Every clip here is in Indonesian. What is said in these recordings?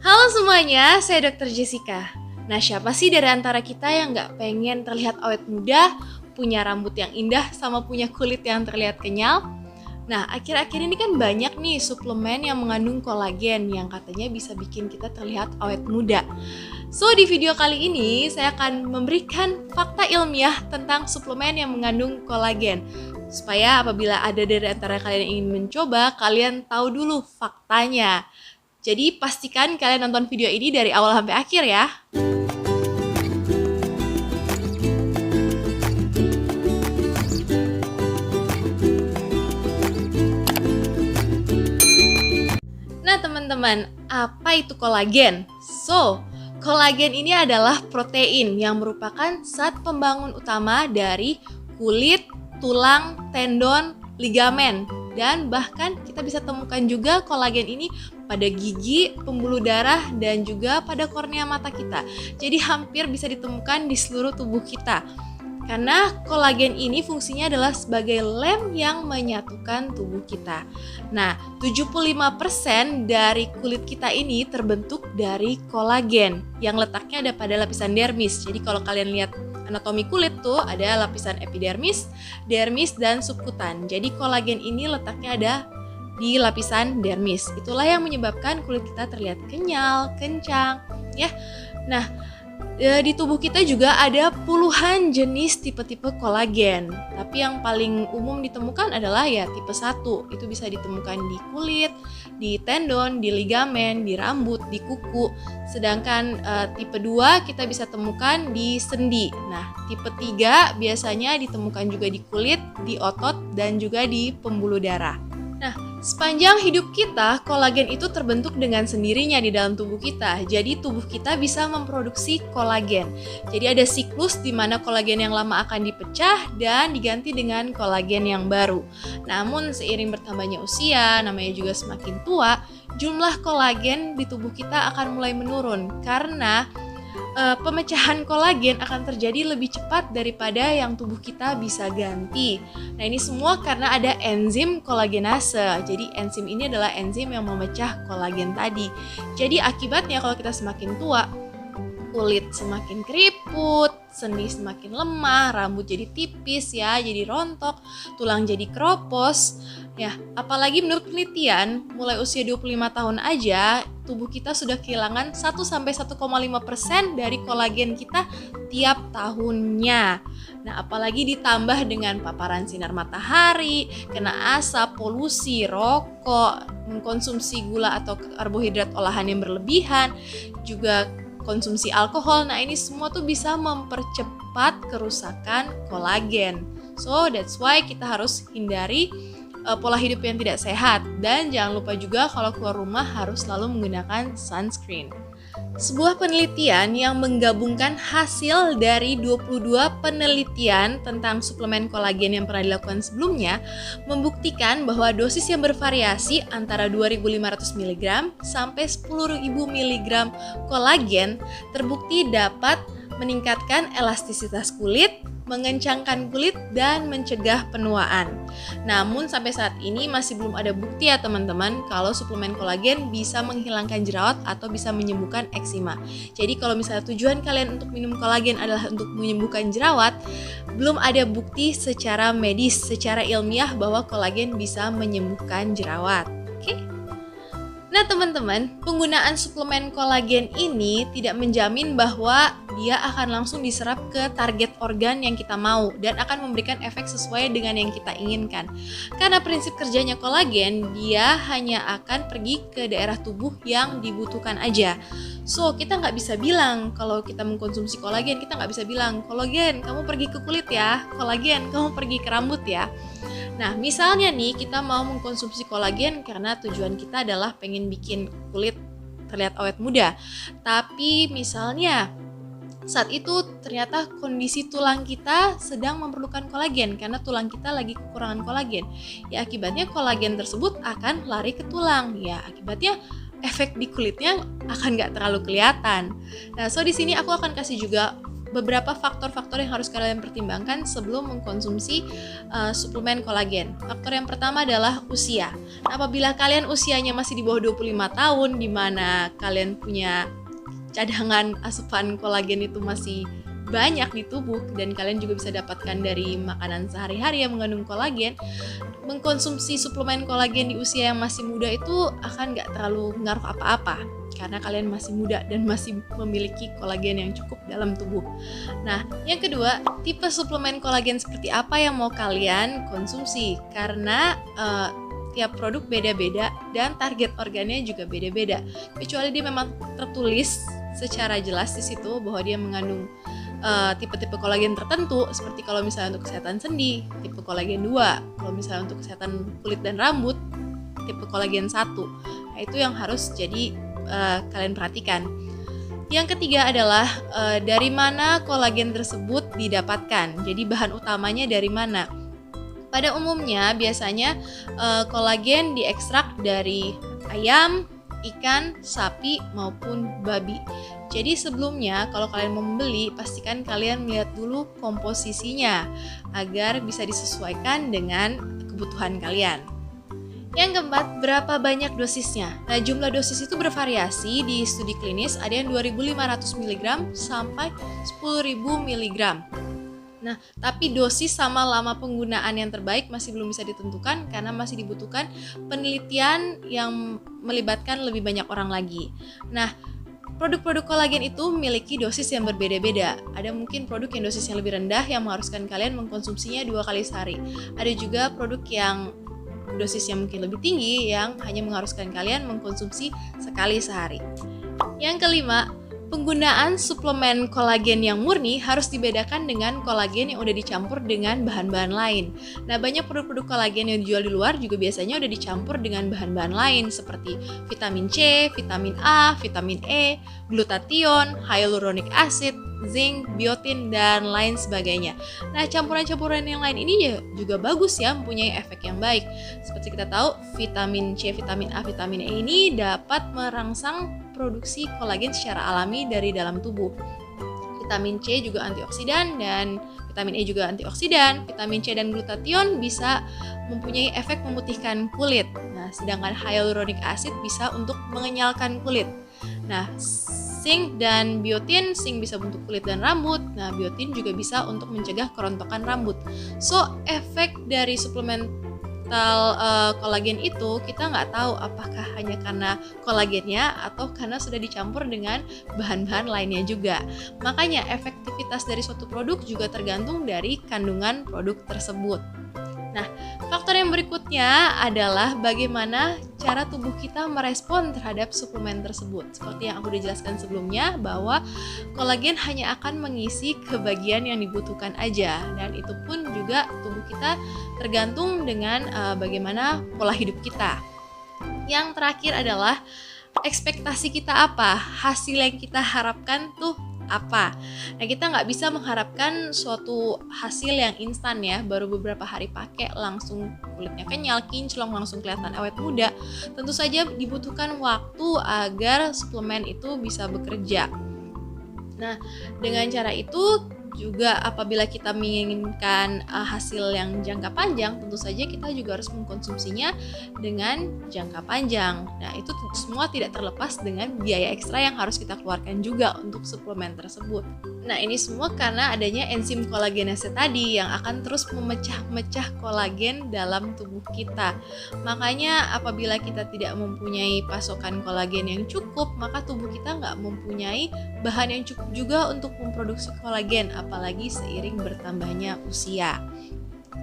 Halo semuanya, saya Dr. Jessica. Nah, siapa sih dari antara kita yang nggak pengen terlihat awet muda, punya rambut yang indah, sama punya kulit yang terlihat kenyal? Nah, akhir-akhir ini kan banyak nih suplemen yang mengandung kolagen yang katanya bisa bikin kita terlihat awet muda. So, di video kali ini saya akan memberikan fakta ilmiah tentang suplemen yang mengandung kolagen. Supaya apabila ada dari antara kalian yang ingin mencoba, kalian tahu dulu faktanya. Jadi pastikan kalian nonton video ini dari awal sampai akhir ya. Nah teman-teman, apa itu kolagen? Kolagen ini adalah protein yang merupakan zat pembangun utama dari kulit, tulang, tendon, ligamen. Dan bahkan kita bisa temukan juga kolagen ini pada gigi, pembuluh darah, dan juga pada kornea mata kita. Jadi hampir bisa ditemukan di seluruh tubuh kita. Karena kolagen ini fungsinya adalah sebagai lem yang menyatukan tubuh kita. Nah, 75% dari kulit kita ini terbentuk dari kolagen yang letaknya ada pada lapisan dermis. Jadi kalau kalian lihat anatomi kulit tuh ada lapisan epidermis, dermis, dan subkutan. Jadi kolagen ini letaknya ada di lapisan dermis. Itulah yang menyebabkan kulit kita terlihat kenyal, kencang, ya. Nah, di tubuh kita juga ada puluhan jenis tipe-tipe kolagen. Tapi yang paling umum ditemukan adalah ya tipe 1. Itu bisa ditemukan di kulit, di tendon, di ligamen, di rambut, di kuku. Sedangkan tipe 2 kita bisa temukan di sendi. Nah, tipe 3 biasanya ditemukan juga di kulit, di otot, dan juga di pembuluh darah. Nah, sepanjang hidup kita, kolagen itu terbentuk dengan sendirinya di dalam tubuh kita. Jadi tubuh kita bisa memproduksi kolagen. Jadi ada siklus di mana kolagen yang lama akan dipecah dan diganti dengan kolagen yang baru. Namun seiring bertambahnya usia, namanya juga semakin tua, jumlah kolagen di tubuh kita akan mulai menurun karena pemecahan kolagen akan terjadi lebih cepat daripada yang tubuh kita bisa ganti. Nah, ini semua karena ada enzim kolagenase. Jadi enzim ini adalah enzim yang memecah kolagen tadi. Jadi akibatnya kalau kita semakin tua, kulit semakin keriput, sendi semakin lemah, rambut jadi tipis ya, jadi rontok, tulang jadi keropos. Ya, apalagi menurut penelitian, mulai usia 25 tahun aja, tubuh kita sudah kehilangan 1-1,5% dari kolagen kita tiap tahunnya. Nah, apalagi ditambah dengan paparan sinar matahari, kena asap, polusi, rokok, mengkonsumsi gula atau karbohidrat olahan yang berlebihan, juga konsumsi alkohol. Nah, ini semua tuh bisa mempercepat kerusakan kolagen. So, that's why kita harus hindari pola hidup yang tidak sehat. Dan jangan lupa juga kalau keluar rumah harus selalu menggunakan sunscreen. Sebuah penelitian yang menggabungkan hasil dari 22 penelitian tentang suplemen kolagen yang pernah dilakukan sebelumnya membuktikan bahwa dosis yang bervariasi antara 2.500 mg sampai 10.000 mg kolagen terbukti dapat meningkatkan elastisitas kulit, mengencangkan kulit, dan mencegah penuaan. Namun sampai saat ini masih belum ada bukti ya teman-teman kalau suplemen kolagen bisa menghilangkan jerawat atau bisa menyembuhkan eksima. Jadi kalau misalnya tujuan kalian untuk minum kolagen adalah untuk menyembuhkan jerawat, belum ada bukti secara medis, secara ilmiah bahwa kolagen bisa menyembuhkan jerawat. Oke? Nah teman-teman, penggunaan suplemen kolagen ini tidak menjamin bahwa dia akan langsung diserap ke target organ yang kita mau dan akan memberikan efek sesuai dengan yang kita inginkan. Karena prinsip kerjanya kolagen, dia hanya akan pergi ke daerah tubuh yang dibutuhkan aja. So, kita nggak bisa bilang kalau kita mengkonsumsi kolagen, kita nggak bisa bilang, kolagen kamu pergi ke kulit ya, kolagen kamu pergi ke rambut ya. Nah, misalnya nih kita mau mengkonsumsi kolagen karena tujuan kita adalah pengen bikin kulit terlihat awet muda. Tapi misalnya saat itu ternyata kondisi tulang kita sedang memerlukan kolagen karena tulang kita lagi kekurangan kolagen. Ya akibatnya kolagen tersebut akan lari ke tulang. Ya akibatnya efek di kulitnya akan nggak terlalu kelihatan. Nah, so di sini aku akan kasih juga beberapa faktor-faktor yang harus kalian pertimbangkan sebelum mengkonsumsi suplemen kolagen. Faktor yang pertama adalah usia. Nah, apabila kalian usianya masih di bawah 25 tahun, di mana kalian punya cadangan asupan kolagen itu masih banyak di tubuh dan kalian juga bisa dapatkan dari makanan sehari-hari yang mengandung kolagen, mengkonsumsi suplemen kolagen di usia yang masih muda itu akan nggak terlalu ngaruh apa-apa karena kalian masih muda dan masih memiliki kolagen yang cukup dalam tubuh. Nah, yang kedua, tipe suplemen kolagen seperti apa yang mau kalian konsumsi? Karena tiap produk beda-beda dan target organnya juga beda-beda. Kecuali dia memang tertulis secara jelas di situ bahwa dia mengandung tipe-tipe kolagen tertentu, seperti kalau misalnya untuk kesehatan sendi, tipe kolagen 2, kalau misalnya untuk kesehatan kulit dan rambut, tipe kolagen 1. Nah, itu yang harus jadi kalian perhatikan. Yang ketiga adalah dari mana kolagen tersebut didapatkan. Jadi bahan utamanya dari mana? Pada umumnya biasanya kolagen diekstrak dari ayam, ikan, sapi, maupun babi. Jadi sebelumnya kalau kalian mau membeli, pastikan kalian melihat dulu komposisinya agar bisa disesuaikan dengan kebutuhan kalian. Yang keempat, berapa banyak dosisnya? Nah, jumlah dosis itu bervariasi di studi klinis, ada yang 2.500 mg sampai 10.000 mg. Nah, tapi dosis sama lama penggunaan yang terbaik masih belum bisa ditentukan karena masih dibutuhkan penelitian yang melibatkan lebih banyak orang lagi. Nah, produk-produk kolagen itu memiliki dosis yang berbeda-beda. Ada mungkin produk yang dosisnya lebih rendah yang mengharuskan kalian mengkonsumsinya 2 kali sehari. Ada juga produk yang dosisnya mungkin lebih tinggi yang hanya mengharuskan kalian mengkonsumsi sekali sehari. Yang kelima, penggunaan suplemen kolagen yang murni harus dibedakan dengan kolagen yang udah dicampur dengan bahan-bahan lain. Nah, banyak produk-produk kolagen yang dijual di luar juga biasanya udah dicampur dengan bahan-bahan lain seperti vitamin C, vitamin A, vitamin E, glutathione, hyaluronic acid, zinc, biotin, dan lain sebagainya. Nah, campuran-campuran yang lain ini juga bagus ya, mempunyai efek yang baik. Seperti kita tahu, vitamin C, vitamin A, vitamin E ini dapat merangsang produksi kolagen secara alami dari dalam tubuh. Vitamin C juga antioksidan dan vitamin E juga antioksidan. Vitamin C dan glutathione bisa mempunyai efek memutihkan kulit. Nah, sedangkan hyaluronic acid bisa untuk mengenyalkan kulit. Nah, zinc dan biotin, zinc bisa untuk kulit dan rambut. Nah, biotin juga bisa untuk mencegah kerontokan rambut. So, efek dari suplemen kolagen itu kita nggak tahu apakah hanya karena kolagennya atau karena sudah dicampur dengan bahan-bahan lainnya juga. Makanya efektivitas dari suatu produk juga tergantung dari kandungan produk tersebut. Nah, faktor yang berikutnya adalah bagaimana cara tubuh kita merespon terhadap suplemen tersebut. Seperti yang aku udah jelaskan sebelumnya, bahwa kolagen hanya akan mengisi kebagian yang dibutuhkan aja, dan itu pun juga tubuh kita tergantung dengan bagaimana pola hidup kita. Yang terakhir adalah ekspektasi kita apa, hasil yang kita harapkan tuh apa. Nah, kita nggak bisa mengharapkan suatu hasil yang instan ya, baru beberapa hari pakai langsung kulitnya kenyal, kinclong, langsung kelihatan awet muda. Tentu saja dibutuhkan waktu agar suplemen itu bisa bekerja. Nah, dengan cara itu juga apabila kita menginginkan hasil yang jangka panjang, tentu saja kita juga harus mengkonsumsinya dengan jangka panjang. Nah, itu semua tidak terlepas dengan biaya ekstra yang harus kita keluarkan juga untuk suplemen tersebut. Nah, ini semua karena adanya enzim kolagenase tadi yang akan terus memecah-mecah kolagen dalam tubuh kita. Makanya apabila kita tidak mempunyai pasokan kolagen yang cukup, maka tubuh kita nggak mempunyai bahan yang cukup juga untuk memproduksi kolagen, apalagi seiring bertambahnya usia.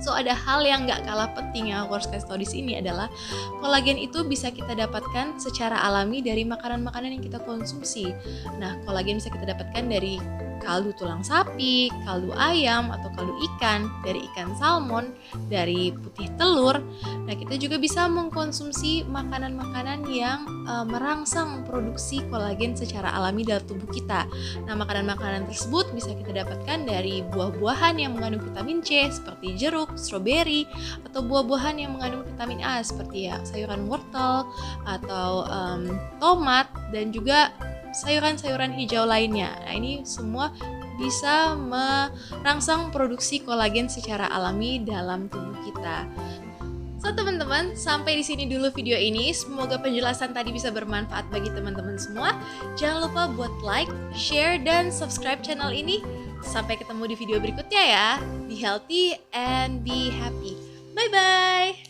So, ada hal yang gak kalah penting yang aku harus kasih tahu di sini adalah kolagen itu bisa kita dapatkan secara alami dari makanan-makanan yang kita konsumsi. Nah, kolagen bisa kita dapatkan dari kaldu tulang sapi, kaldu ayam atau kaldu ikan, dari ikan salmon, dari putih telur. Nah, kita juga bisa mengkonsumsi makanan-makanan yang merangsang produksi kolagen secara alami dalam tubuh kita. Nah, makanan-makanan tersebut bisa kita dapatkan dari buah-buahan yang mengandung vitamin C seperti jeruk, stroberi, atau buah-buahan yang mengandung vitamin A seperti ya sayuran wortel atau tomat, dan juga sayuran-sayuran hijau lainnya. Nah, ini semua bisa merangsang produksi kolagen secara alami dalam tubuh kita. So teman-teman, sampai di sini dulu video ini. Semoga penjelasan tadi bisa bermanfaat bagi teman-teman semua. Jangan lupa buat like, share, dan subscribe channel ini. Sampai ketemu di video berikutnya ya. Be healthy and be happy. Bye-bye!